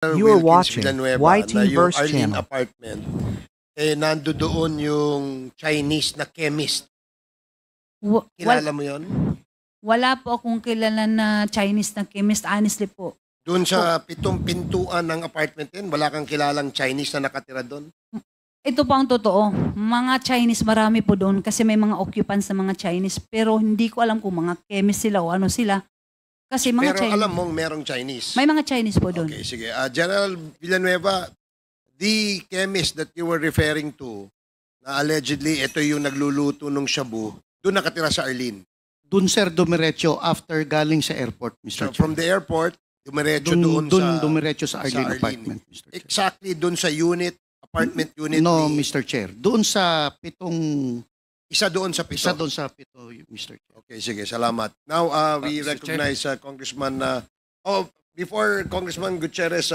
You are Wilkins watching Villanueva YT na yung Verse Arlene Channel. apartment, nando doon yung Chinese na chemist. Kilala mo yon? Wala po akong kilala na Chinese na chemist, honestly po. Doon sa 7 pintuan ng apartment din, wala kang kilalang Chinese na nakatira doon? Ito po ang totoo. Mga Chinese, marami po doon kasi may mga occupants na mga Chinese. Pero hindi ko alam kung mga chemist sila o ano sila. Kasi mga Pero Chinese. alam mong merong Chinese. May mga Chinese po doon. Okay, sige. General Villanueva, the chemist that you were referring to, na allegedly ito yung nagluluto ng shabu, doon nakatira sa Arlene. Doon, sir, dumiretso after galing sa airport, So, Mr. Chair. from the airport, dumiretso doon sa... dumiretso sa Arlene Arlene. apartment, Mr. Chair. Exactly doon sa apartment unit No, ni... Mr. Chair. Doon sa pitong... Isa doon sa 7. Isa doon sa pito, Mr. Chair. Okay, sige, salamat. Now, we Mr. recognize Congressman... before Congressman Gutierrez